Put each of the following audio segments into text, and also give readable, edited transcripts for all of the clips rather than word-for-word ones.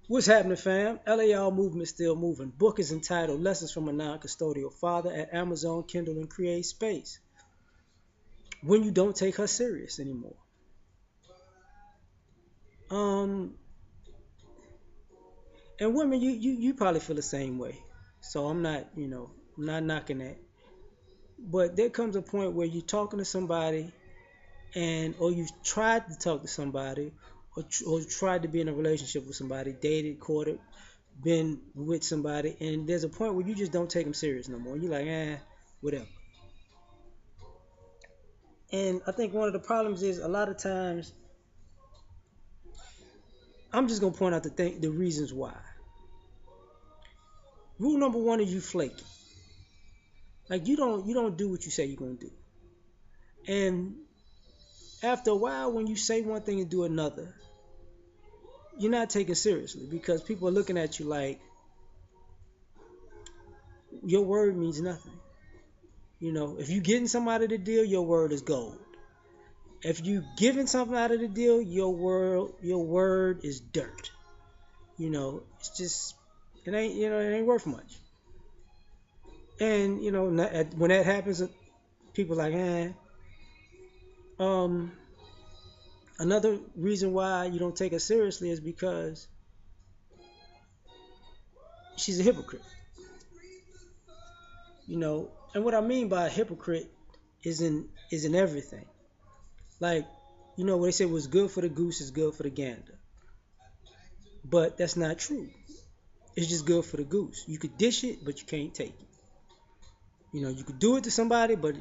What's happening, fam? L.A.R movement still moving. Book is entitled Lessons from a Non-Custodial Father at Amazon, Kindle, and Create Space. When you don't take her serious anymore. Um, and women, you probably feel the same way. So I'm not, I'm not knocking that. But there comes a point where you're talking to somebody, and or you've tried to talk to somebody, or tried to be in a relationship with somebody, dated, courted, been with somebody, and there's a point where you just don't take them serious no more. You're like, whatever. And I think one of the problems is a lot of times I'm just gonna point out the reasons why. Rule number one is you flaky. Like you don't do what you say you're gonna do. And after a while, when you say one thing and do another, you're not taken seriously because people are looking at you like your word means nothing. If you getting somebody the deal, your word is gold. If you giving something out of the deal, your word is dirt. It's just it ain't worth much. And when that happens, people are like, Um, another reason why you don't take her seriously is because she's a hypocrite. And what I mean by a hypocrite is in everything. Like, what they say was good for the goose is good for the gander, but that's not true. It's just good for the goose. You could dish it, but you can't take it. You could do it to somebody, but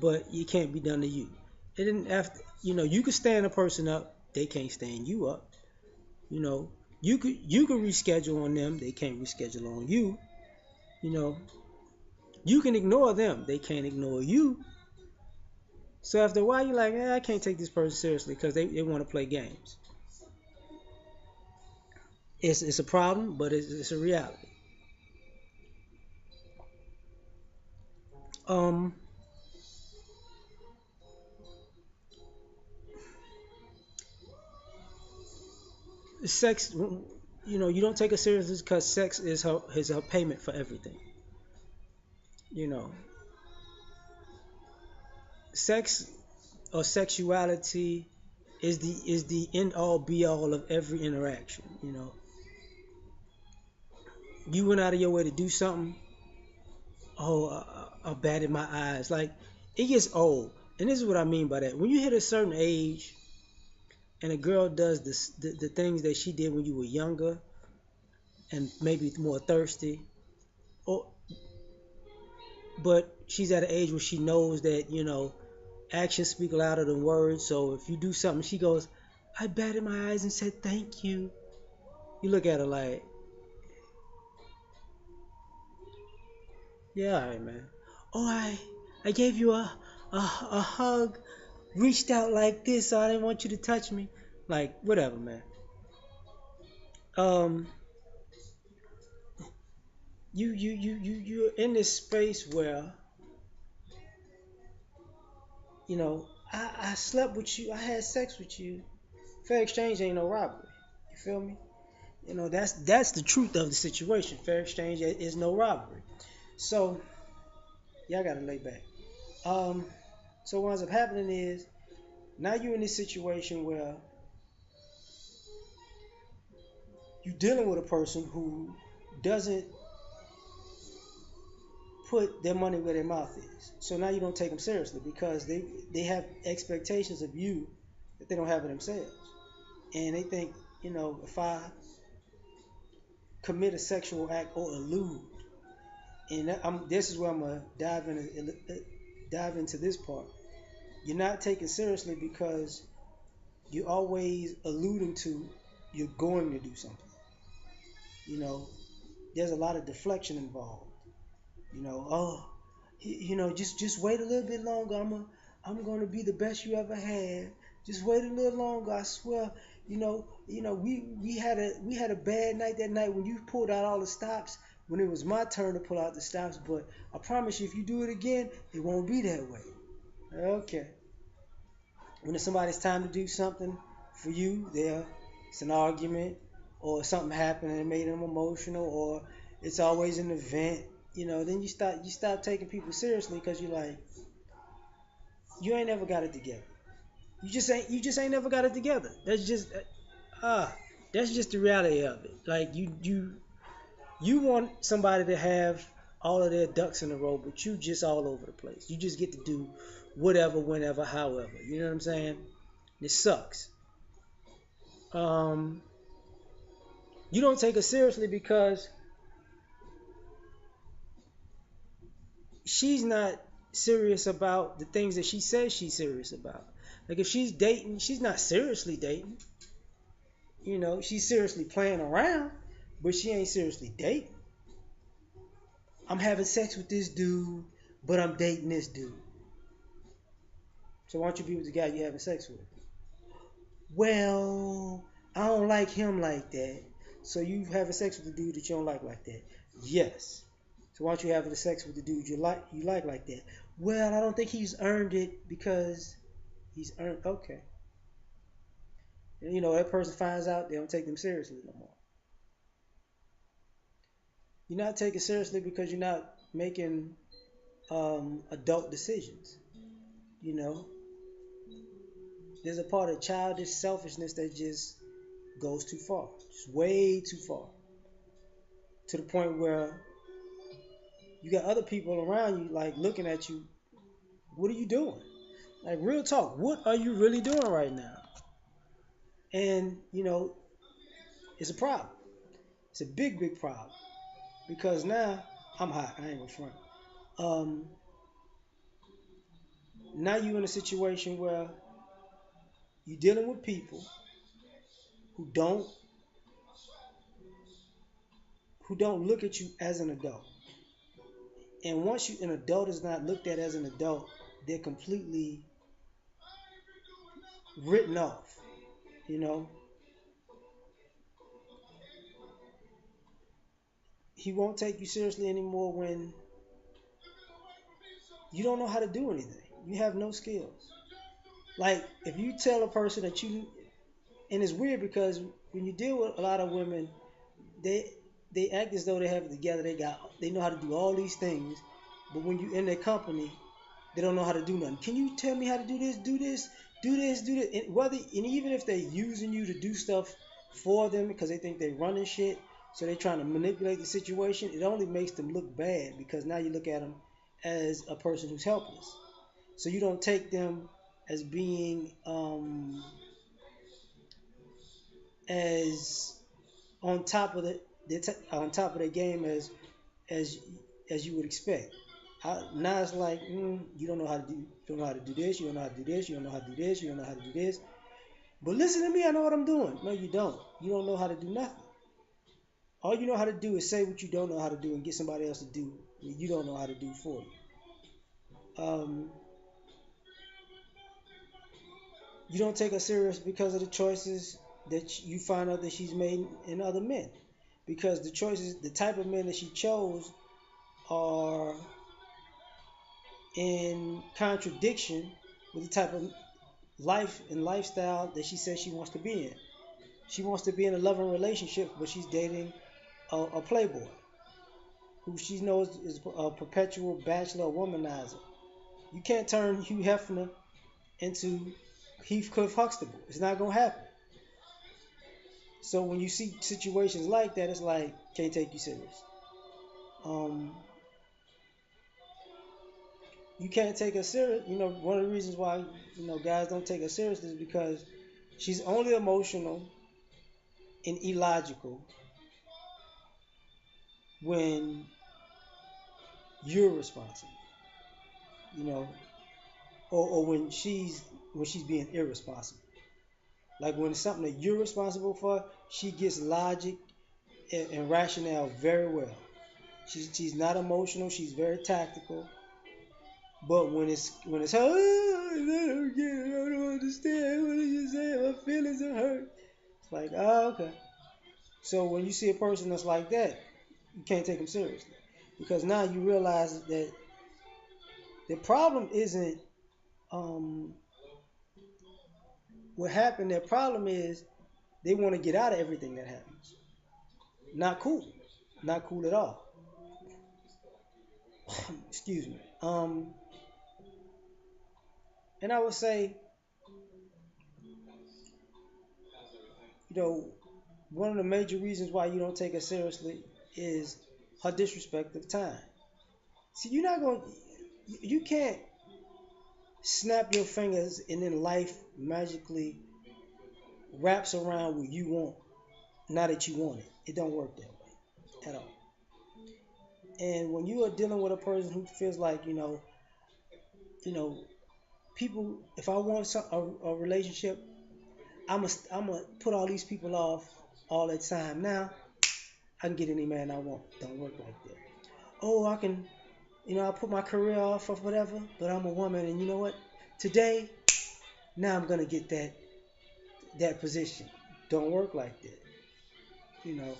it can't be done to you. It didn't after you could stand a person up, they can't stand you up. You know, you could reschedule on them, they can't reschedule on you. You know, you can ignore them, they can't ignore you. So after a while, you're like, I can't take this person seriously because they want to play games. It's a problem, but it's a reality. Um, sex, you don't take it seriously because sex is her payment for everything. You know, sex or sexuality is the end all be all of every interaction. You went out of your way to do something. Oh, I batted my eyes. Like, it gets old, and this is what I mean by that. When you hit a certain age, and a girl does the things that she did when you were younger, and maybe more thirsty, or but she's at an age where she knows that actions speak louder than words. So if you do something, she goes, "I batted my eyes and said thank you." You look at her like, "Yeah, all right, man." Oh, I gave you a hug, reached out like this, so I didn't want you to touch me. Like, whatever, man. Um, you're in this space where I slept with you, I had sex with you. Fair exchange ain't no robbery. You feel me? That's the truth of the situation. Fair exchange is no robbery. So y'all gotta lay back. Um, so what ends up happening is now you're in this situation where you're dealing with a person who doesn't put their money where their mouth is. So now you don't take them seriously because they have expectations of you that they don't have of themselves, and they think if I commit a sexual act or allude, and this is where I'm gonna dive into this part. You're not taken seriously because you're always alluding to you're going to do something. You know, there's a lot of deflection involved. Oh, just wait a little bit longer. I'm gonna be the best you ever had. Just wait a little longer. I swear. We had a bad night that night when you pulled out all the stops. When it was my turn to pull out the stops, but I promise you, if you do it again, it won't be that way. Okay. When it's somebody's time to do something for you, it's an argument, or something happened and it made them emotional, or it's always an event, then you stop taking people seriously because you're like, you ain't never got it together. You just ain't never got it together. Ah, that's just the reality of it. Like you want somebody to have all of their ducks in a row, but you just all over the place. You just get to do whatever, whenever, however. You know what I'm saying? It sucks. Um, you don't take her seriously because she's not serious about the things that she says she's serious about. Like if she's dating, she's not seriously dating. She's seriously playing around, but she ain't seriously dating. I'm having sex with this dude, but I'm dating this dude. So why don't you be with the guy you're having sex with? Well, I don't like him like that. So you having sex with the dude that you don't like that? Yes. So why don't you having the sex with the dude you like that? Well, I don't think he's earned it because he's earned. Okay. And that person finds out, they don't take them seriously no more. You're not taken seriously because you're not making adult decisions. You know, there's a part of childish selfishness that just goes too far, just way too far, to the point where you got other people around you like looking at you. What are you doing? Like real talk. What are you really doing right now? And it's a problem. It's a big, big problem because now I'm hot. I ain't gonna front. Um, Now you're in a situation where you're dealing with people who don't who don't look at you as an adult. And once an adult is not looked at as an adult, they're completely written off. You know, he won't take you seriously anymore when you don't know how to do anything. You have no skills. Like if you tell a person that and it's weird because when you deal with a lot of women, they they act as though they have it together. They know how to do all these things, but when you in their company, they don't know how to do nothing. Can you tell me how to do this? Do this? Do this? Do this? And even if they're using you to do stuff for them because they think they're running shit, so they're trying to manipulate the situation, it only makes them look bad because now you look at them as a person who's helpless. So you don't take them as being as on top of on top of their game as as you would expect. Now it's like you don't know how to do this, you don't know how to do this, you don't know how to do this, you don't know how to do this. But listen to me, I know what I'm doing. No, you don't. You don't know how to do nothing. All you know how to do is say what you don't know how to do and get somebody else to do what you don't know how to do for you. You don't take her serious because of the choices that you find out that she's made in other men. Because the type of men that she chose are in contradiction with the type of life and lifestyle that she says she wants to be in. She wants to be in a loving relationship, but she's dating a playboy who she knows is a perpetual bachelor womanizer. You can't turn Hugh Hefner into Heathcliff Huxtable. It's not gonna happen. So when you see situations like that, it's like can't take you serious. Um, you can't take her serious. One of the reasons why guys don't take her seriously is because she's only emotional and illogical when you're responsible, you know, or when she's being irresponsible. Like when it's something that you're responsible for, she gets logic and rationale very well. She's not emotional. She's very tactical. But when it's her, oh, I don't get it. I don't understand. What are you saying? My feelings are hurt. It's like, oh, okay. So when you see a person that's like that, you can't take them seriously because now you realize that the problem isn't um, what happened. The problem is They want to get out of everything that happens. Not cool. Not cool at all. Excuse me. And I would say, you know, one of the major reasons why you don't take her seriously is her disrespect of time. See, you're not going. You can't snap your fingers and then life magically wraps around what you want. Now that you want it, it don't work that way at all. And when you are dealing with a person who feels like you know, people. If I want a relationship, I'm gonna put all these people off all the time. Now I can get any man I want. Don't work like that. Oh, I can, I put my career off or whatever, but I'm a woman, and you know what? Today, now I'm gonna get that position. Don't work like that. You know.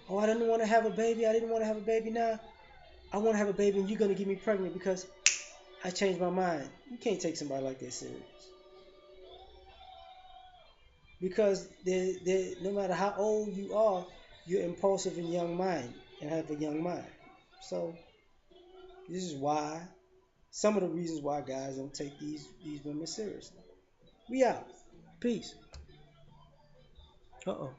Oh, I didn't want to have a baby. I didn't want to have a baby. Now I want to have a baby, and you're gonna get me pregnant because I changed my mind. You can't take somebody like that serious because no matter how old you are, you're impulsive and young mind and have a young mind. So this is why some of the reasons why guys don't take these women seriously. We out. Peace. Uh oh.